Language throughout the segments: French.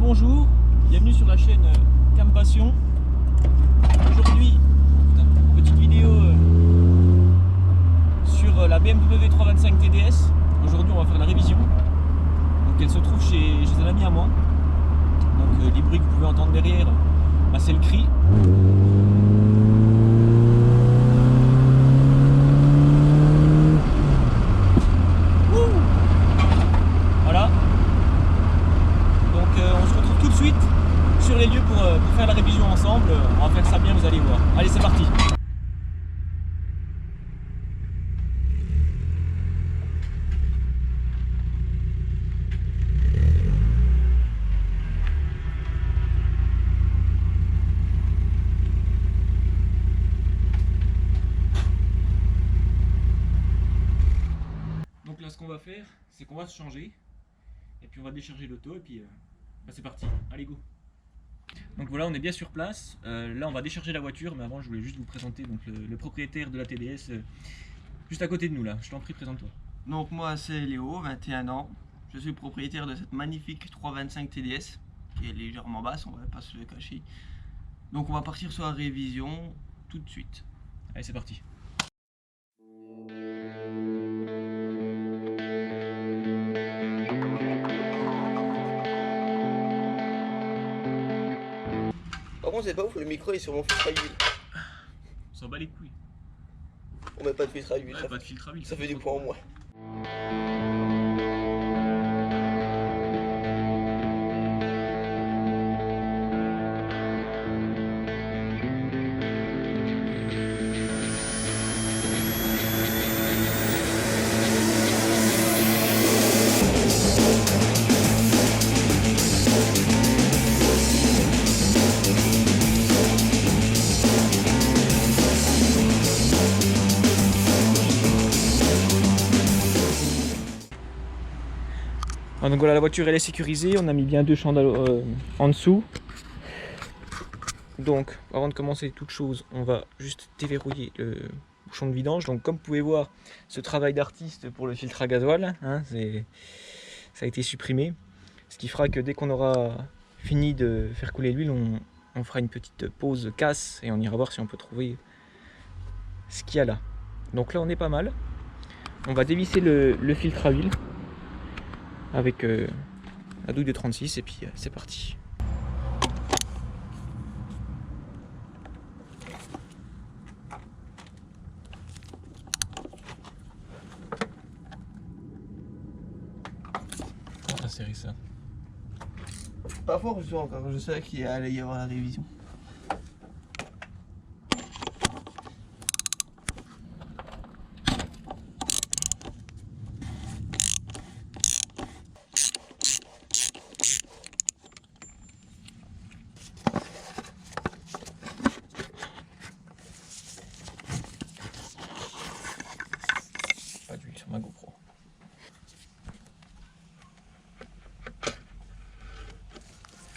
bonjour, bienvenue sur la chaîne Cam Passion. Aujourd'hui, petite vidéo sur la BMW 325 TDS. Aujourd'hui on va faire la révision. Donc elle se trouve chez un ami à moi. Donc les bruits que vous pouvez entendre derrière, bah, c'est le cri. Voilà. Donc on se retrouve tout de suite sur les lieux pour faire la révision ensemble. On va faire ça bien, vous allez voir. Allez, c'est parti. Donc là, ce qu'on va faire, c'est qu'on va se changer et puis on va décharger l'auto et puis bah, c'est parti. Allez, go. Donc voilà, on est bien sur place. Là, on va décharger la voiture, mais avant, je voulais juste vous présenter donc, le propriétaire de la TDS juste à côté de nous là. Je t'en prie, présente-toi. Donc moi c'est Léo, 21 ans. Je suis propriétaire de cette magnifique 325 TDS qui est légèrement basse, on va pas se le cacher. Donc on va partir sur la révision tout de suite. Allez, c'est parti. Par contre c'est pas ouf, le micro est sur mon filtre à huile. On s'en bat les couilles. On met pas de filtre à huile, Ouais, pas de filtre à huile. ça fait du poids en moins. Ah, donc voilà, la voiture elle est sécurisée, on a mis bien deux chandelles en dessous. Donc avant de commencer toute chose, on va juste déverrouiller le bouchon de vidange. Donc comme vous pouvez voir, ce travail d'artiste pour le filtre à gasoil, hein, ça a été supprimé. Ce qui fera que dès qu'on aura fini de faire couler l'huile, on fera une petite pause casse et on ira voir si on peut trouver ce qu'il y a là. Donc là on est pas mal. On va dévisser le filtre à huile avec la douille de 36 et puis c'est parti. On va serrer ça. Pas fort je suis encore, je sais qu'il allait y avoir la révision. Pas d'huile sur ma GoPro.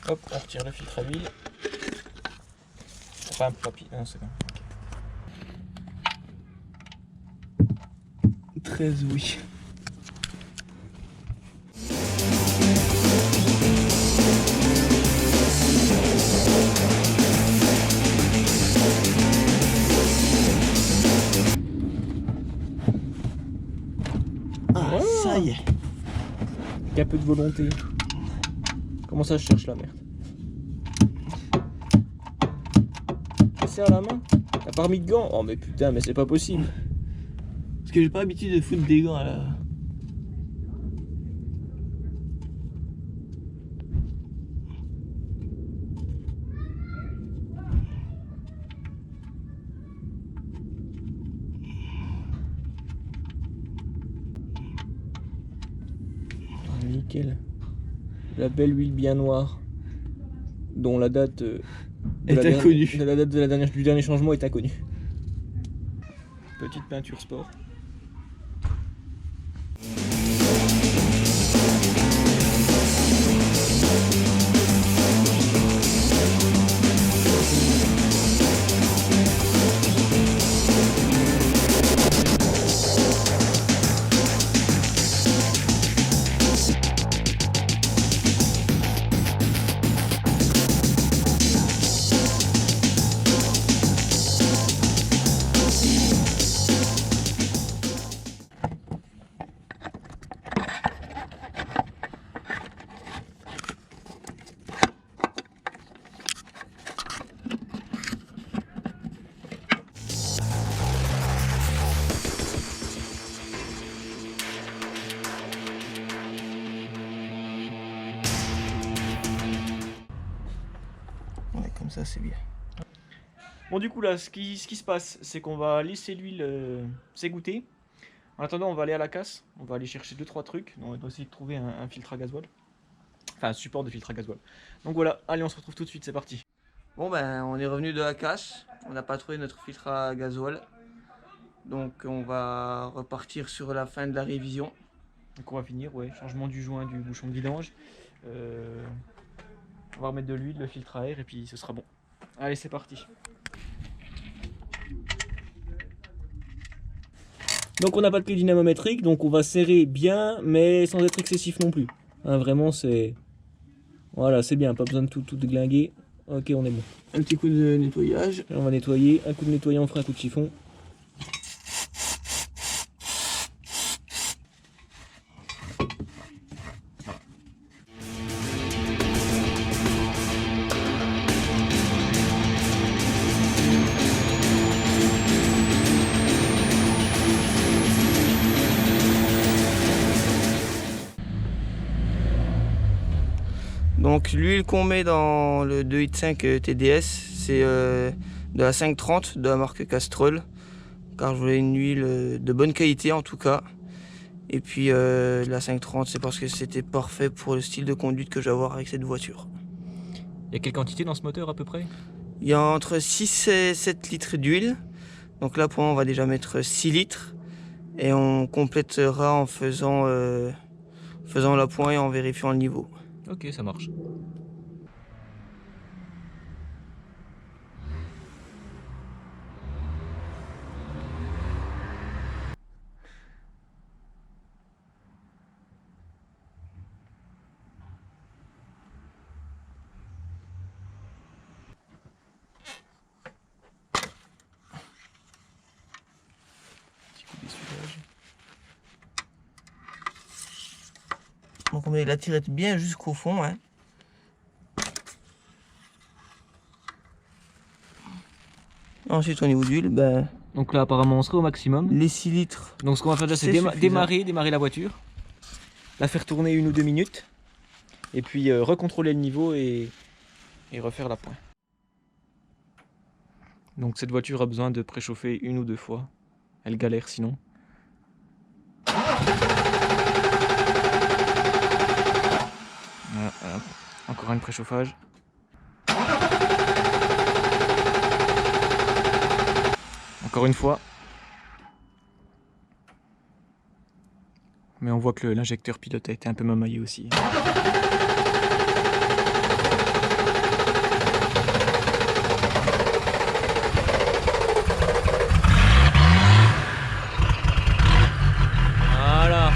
Hop, on retire le filtre à huile. C'est pas un papier, non c'est bon. 13 oui. Ah, Oh. ça y est. Avec un peu de volonté. Comment ça je cherche la merde? Tu serres la main? T'as pas remis de gants? Oh mais putain, mais c'est pas possible. Parce que j'ai pas l'habitude de foutre des gants là. Oh, nickel. La belle huile bien noire, dont la date Est inconnue. La date du dernier changement est inconnue. Petite peinture sport. ça c'est bien. Bon, du coup, là, ce qui se passe, c'est qu'on va laisser l'huile s'égoutter. En attendant, on va aller à la casse. On va aller chercher 2-3 trucs. On va essayer de trouver un filtre à gasoil. Enfin, un support de filtre à gasoil. Donc voilà, allez, on se retrouve tout de suite, c'est parti. Bon ben, on est revenu de la casse. On n'a pas trouvé notre filtre à gasoil. Donc on va repartir sur la fin de la révision. Donc on va finir, ouais, changement du joint du bouchon de vidange. On va remettre de l'huile, le filtre à air et puis ce sera bon. Allez, c'est parti. Donc on n'a pas de clé dynamométrique, donc on va serrer bien, mais sans être excessif non plus. Hein, vraiment, c'est... Voilà, c'est bien, pas besoin de tout déglinguer. Ok, on est bon. Un petit coup de nettoyage. Là, on va nettoyer. Un coup de nettoyant, on fera un coup de chiffon. Donc l'huile qu'on met dans le 2,5 TDS, c'est de la 530 de la marque Castrol, car je voulais une huile de bonne qualité en tout cas. Et puis la 530, c'est parce que c'était parfait pour le style de conduite que je vais avoir avec cette voiture. Il y a quelle quantité dans ce moteur à peu près? Il y a entre 6 et 7 litres d'huile. Donc là pour moi on va déjà mettre 6 litres. Et on complétera en faisant la pointe et en vérifiant le niveau. Ok, ça marche. Donc on met la tirette bien jusqu'au fond. Hein. Ensuite au niveau d'huile, ben, Donc là apparemment on serait au maximum. les 6 litres. Donc ce qu'on va faire déjà c'est démarrer la voiture. La faire tourner 1 ou 2 minutes. Et puis recontrôler le niveau et refaire la pointe. Donc cette voiture a besoin de préchauffer 1 ou 2 fois. Elle galère sinon. Voilà, hop. Encore un préchauffage. Encore une fois. Mais on voit que l'injecteur pilote a été un peu mamaillé aussi. Voilà.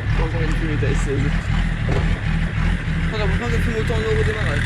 On a une fumée à 16. On a besoin de fumer autant d'eau au démarrage.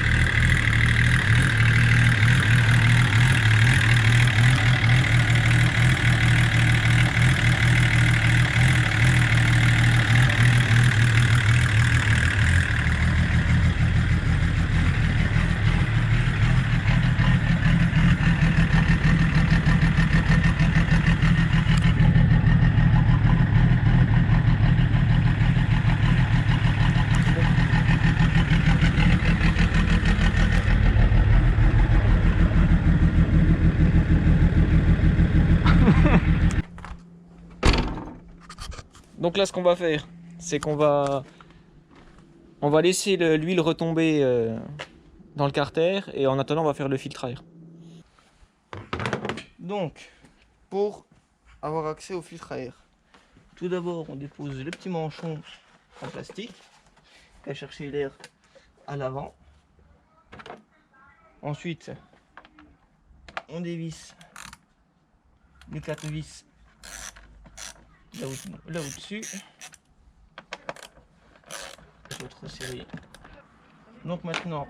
Donc là ce qu'on va faire, c'est qu'on va laisser l'huile retomber dans le carter et en attendant on va faire le filtre à air. Donc, pour avoir accès au filtre à air, tout d'abord on dépose le petit manchon en plastique qui va chercher l'air à l'avant. Ensuite, on dévisse les 4 vis là au-dessus. L'autre série. Donc maintenant,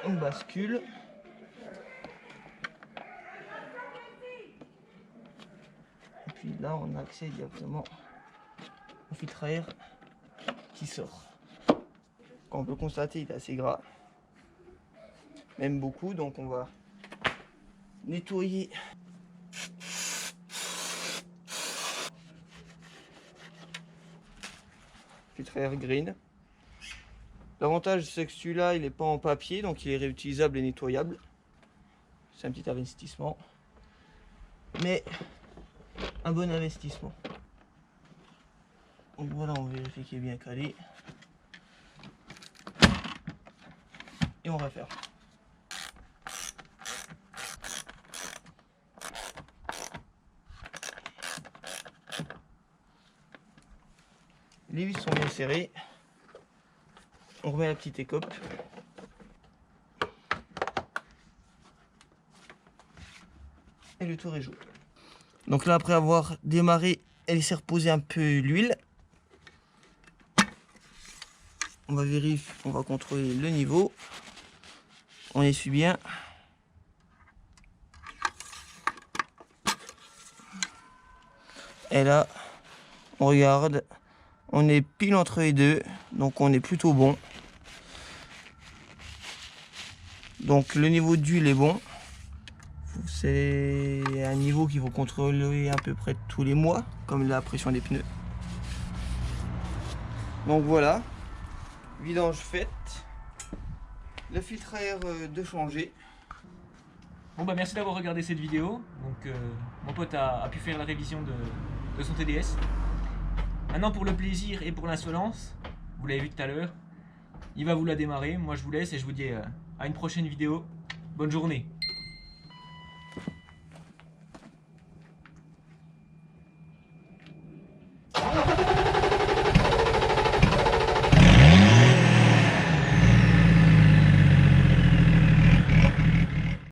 on bascule. Et puis là, on a accès directement au filtre à air qui sort. Comme on peut constater, il est assez gras. Même beaucoup, donc on va nettoyer filtre à air green. L'avantage c'est que celui-là il n'est pas en papier, donc il est réutilisable et nettoyable. C'est un petit investissement, mais un bon investissement. Donc voilà, on vérifie qu'il est bien calé. Et on referme. Les vis sont bien serrées. On remet la petite écope. Et le tour est joué. Donc là, après avoir démarré et laissé reposer un peu l'huile, on va vérifier, on va contrôler le niveau. On essuie bien. Et là, on regarde. On est pile entre les deux, donc on est plutôt bon. Donc le niveau d'huile est bon. C'est un niveau qu'il faut contrôler à peu près tous les mois, comme la pression des pneus. Donc voilà, vidange faite. Le filtre à air de changer. Bon bah merci d'avoir regardé cette vidéo. Donc mon pote a pu faire la révision de son TDS. Maintenant pour le plaisir et pour l'insolence, vous l'avez vu tout à l'heure, il va vous la démarrer. Moi je vous laisse et je vous dis à une prochaine vidéo. Bonne journée.